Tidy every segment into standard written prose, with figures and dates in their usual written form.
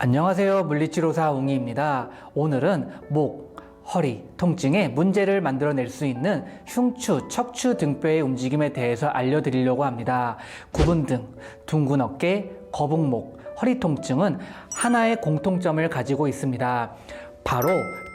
안녕하세요. 물리치료사 웅이입니다. 오늘은 목, 허리, 통증의 문제를 만들어낼 수 있는 흉추, 척추 등뼈의 움직임에 대해서 알려드리려고 합니다. 구분 등, 둥근 어깨, 거북목, 허리 통증은 하나의 공통점을 가지고 있습니다. 바로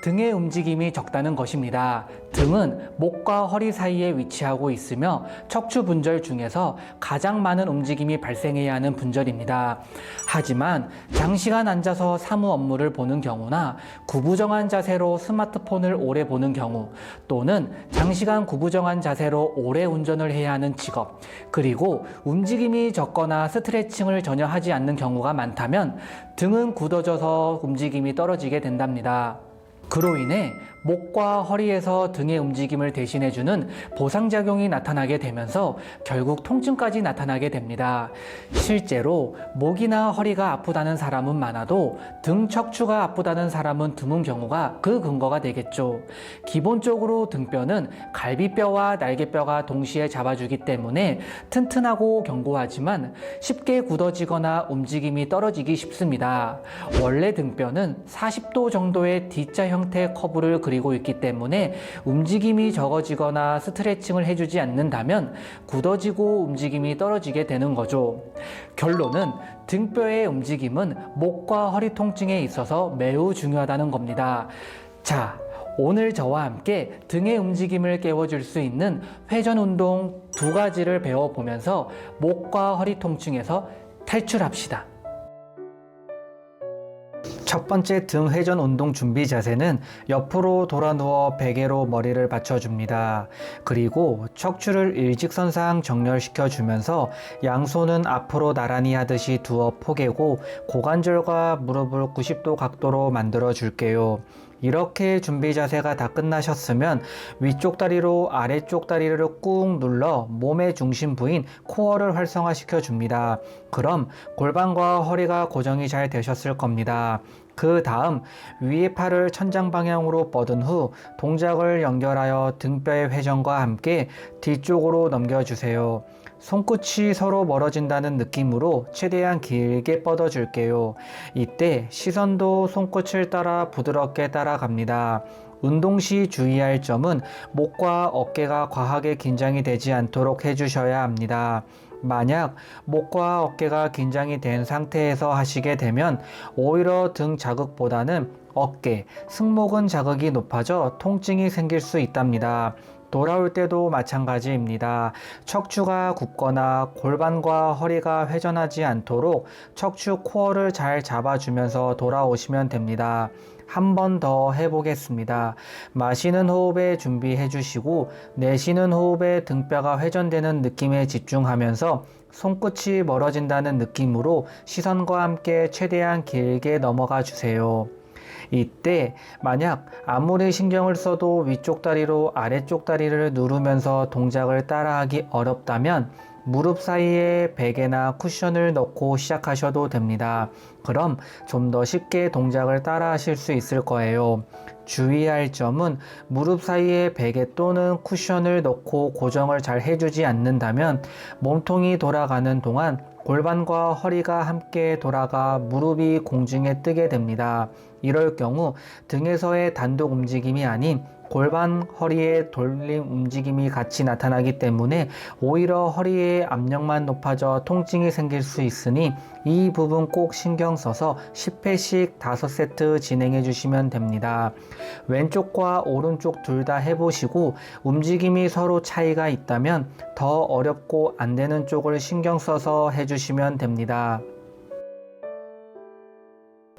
등의 움직임이 적다는 것입니다. 등은 목과 허리 사이에 위치하고 있으며 척추 분절 중에서 가장 많은 움직임이 발생해야 하는 분절입니다. 하지만 장시간 앉아서 사무 업무를 보는 경우나 구부정한 자세로 스마트폰을 오래 보는 경우, 또는 장시간 구부정한 자세로 오래 운전을 해야 하는 직업, 그리고 움직임이 적거나 스트레칭을 전혀 하지 않는 경우가 많다면 등은 굳어져서 움직임이 떨어지게 된답니다. 그로 인해 목과 허리에서 등의 움직임을 대신해주는 보상작용이 나타나게 되면서 결국 통증까지 나타나게 됩니다. 실제로 목이나 허리가 아프다는 사람은 많아도 등 척추가 아프다는 사람은 드문 경우가 그 근거가 되겠죠. 기본적으로 등뼈는 갈비뼈와 날개뼈가 동시에 잡아주기 때문에 튼튼하고 견고하지만 쉽게 굳어지거나 움직임이 떨어지기 쉽습니다. 원래 등뼈는 40도 정도의 D자 형태의 커브를 그리고 있기 때문에 움직임이 적어지거나 스트레칭을 해주지 않는다면 굳어지고 움직임이 떨어지게 되는 거죠. 결론은 등뼈의 움직임은 목과 허리 통증에 있어서 매우 중요하다는 겁니다. 자, 오늘 저와 함께 등의 움직임을 깨워줄 수 있는 회전 운동 2가지를 배워보면서 목과 허리 통증에서 탈출합시다. 첫 번째 등 회전 운동 준비 자세는 옆으로 돌아 누워 베개로 머리를 받쳐줍니다. 그리고 척추를 일직선상 정렬시켜 주면서 양손은 앞으로 나란히 하듯이 두어 포개고 고관절과 무릎을 90도 각도로 만들어 줄게요. 이렇게 준비 자세가 다 끝나셨으면 위쪽 다리로 아래쪽 다리를 꾹 눌러 몸의 중심 부인 코어를 활성화시켜 줍니다. 그럼 골반과 허리가 고정이 잘 되셨을 겁니다. 그 다음 위의 팔을 천장 방향으로 뻗은 후 동작을 연결하여 등뼈의 회전과 함께 뒤쪽으로 넘겨주세요. 손끝이 서로 멀어진다는 느낌으로 최대한 길게 뻗어 줄게요. 이때 시선도 손끝을 따라 부드럽게 따라갑니다. 운동 시 주의할 점은 목과 어깨가 과하게 긴장이 되지 않도록 해주셔야 합니다. 만약 목과 어깨가 긴장이 된 상태에서 하시게 되면 오히려 등 자극보다는 어깨, 승모근 자극이 높아져 통증이 생길 수 있답니다. 돌아올 때도 마찬가지입니다. 척추가 굽거나 골반과 허리가 회전하지 않도록 척추 코어를 잘 잡아주면서 돌아오시면 됩니다. 한 번 더 해보겠습니다. 마시는 호흡에 준비해 주시고 내쉬는 호흡에 등뼈가 회전되는 느낌에 집중하면서 손끝이 멀어진다는 느낌으로 시선과 함께 최대한 길게 넘어가 주세요. 이때 만약 아무리 신경을 써도 위쪽 다리로 아래쪽 다리를 누르면서 동작을 따라하기 어렵다면 무릎 사이에 베개나 쿠션을 넣고 시작하셔도 됩니다. 그럼 좀 더 쉽게 동작을 따라 하실 수 있을 거예요. 주의할 점은 무릎 사이에 베개 또는 쿠션을 넣고 고정을 잘 해주지 않는다면 몸통이 돌아가는 동안 골반과 허리가 함께 돌아가 무릎이 공중에 뜨게 됩니다. 이럴 경우 등에서의 단독 움직임이 아닌 골반, 허리의 돌림 움직임이 같이 나타나기 때문에 오히려 허리의 압력만 높아져 통증이 생길 수 있으니 이 부분 꼭 신경 써서 10회씩 5세트 진행해 주시면 됩니다. 왼쪽과 오른쪽 둘 다 해보시고 움직임이 서로 차이가 있다면 더 어렵고 안 되는 쪽을 신경 써서 해주시면 됩니다.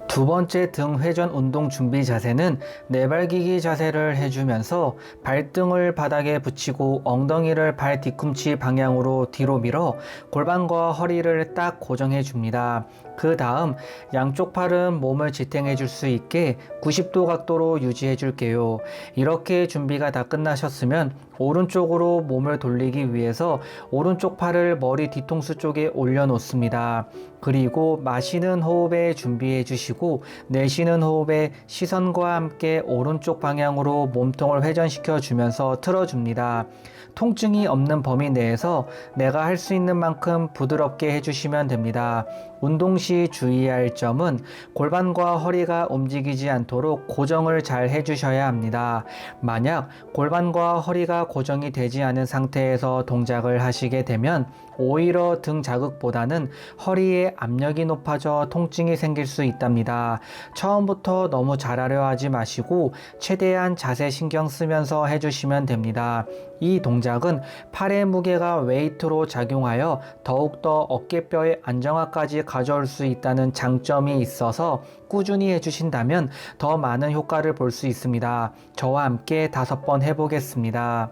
두 번째 등 회전 운동 준비 자세는 내발기기 자세를 해주면서 발등을 바닥에 붙이고 엉덩이를 발 뒤꿈치 방향으로 뒤로 밀어 골반과 허리를 딱 고정해 줍니다. 그 다음 양쪽 팔은 몸을 지탱해 줄 수 있게 90도 각도로 유지해 줄게요. 이렇게 준비가 다 끝나셨으면 오른쪽으로 몸을 돌리기 위해서 오른쪽 팔을 머리 뒤통수 쪽에 올려 놓습니다. 그리고 마시는 호흡에 준비해 주시고 내쉬는 호흡에 시선과 함께 오른쪽 방향으로 몸통을 회전시켜 주면서 틀어줍니다. 통증이 없는 범위 내에서 내가 할 수 있는 만큼 부드럽게 해주시면 됩니다. 운동 시 주의해야 할 점은 골반과 허리가 움직이지 않도록 고정을 잘 해주셔야 합니다. 만약 골반과 허리가 고정이 되지 않은 상태에서 동작을 하시게 되면 오히려 등 자극보다는 허리에 압력이 높아져 통증이 생길 수 있답니다. 처음부터 너무 잘하려 하지 마시고 최대한 자세 신경 쓰면서 해주시면 됩니다. 이 동작은 팔의 무게가 웨이트로 작용하여 더욱더 어깨뼈의 안정화까지 가져올 수 있다는 장점이 있어서 꾸준히 해주신다면 더 많은 효과를 볼 수 있습니다. 저와 함께 5번 해보겠습니다.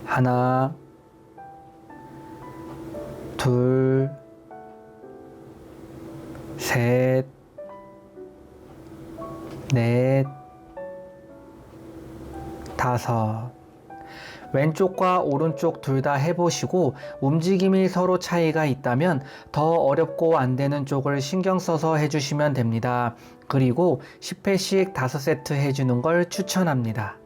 하나, 둘, 셋, 넷, 5. 왼쪽과 오른쪽 둘 다 해보시고 움직임이 서로 차이가 있다면 더 어렵고 안 되는 쪽을 신경 써서 해주시면 됩니다. 그리고 10회씩 5세트 해주는 걸 추천합니다.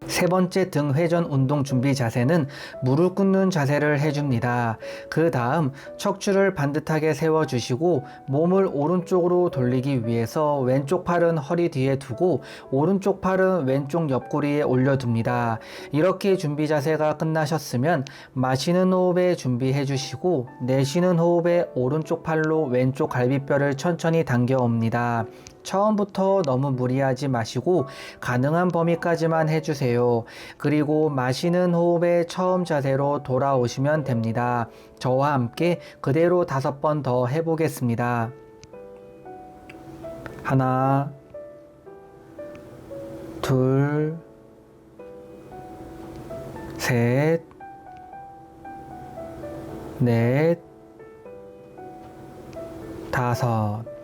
세 번째 등 회전 운동 준비 자세는 무릎 꿇는 자세를 해줍니다. 그 다음 척추를 반듯하게 세워주시고 몸을 오른쪽으로 돌리기 위해서 왼쪽 팔은 허리 뒤에 두고 오른쪽 팔은 왼쪽 옆구리에 올려둡니다. 이렇게 준비 자세가 끝나셨으면 마시는 호흡에 준비해 주시고 내쉬는 호흡에 오른쪽 팔로 왼쪽 갈비뼈를 천천히 당겨 옵니다. 처음부터 너무 무리하지 마시고 가능한 범위까지만 해주세요. 그리고 마시는 호흡에 처음 자세로 돌아오시면 됩니다. 저와 함께 그대로 5번 더 해보겠습니다. 하나, 둘, 셋, 넷, 5.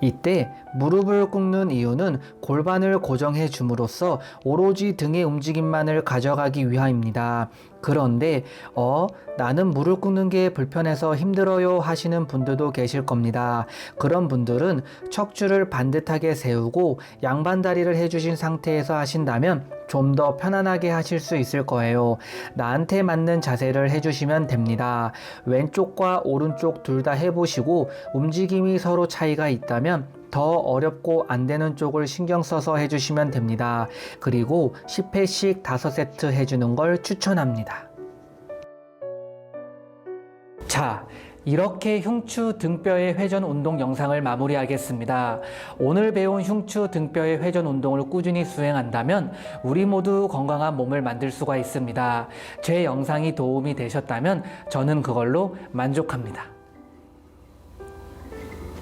이때 무릎을 꿇는 이유는 골반을 고정해 줌으로써 오로지 등의 움직임만을 가져가기 위함입니다. 그런데 나는 무릎 꿇는 게 불편해서 힘들어요 하시는 분들도 계실 겁니다. 그런 분들은 척추를 반듯하게 세우고 양반 다리를 해주신 상태에서 하신다면 좀 더 편안하게 하실 수 있을 거예요. 나한테 맞는 자세를 해주시면 됩니다. 왼쪽과 오른쪽 둘 다 해보시고 움직임이 서로 차이가 있다면 더 어렵고 안 되는 쪽을 신경 써서 해주시면 됩니다. 그리고 10회씩 5세트 해주는 걸 추천합니다. 자, 이렇게 흉추 등뼈의 회전 운동 영상을 마무리하겠습니다. 오늘 배운 흉추 등뼈의 회전 운동을 꾸준히 수행한다면 우리 모두 건강한 몸을 만들 수가 있습니다. 제 영상이 도움이 되셨다면 저는 그걸로 만족합니다.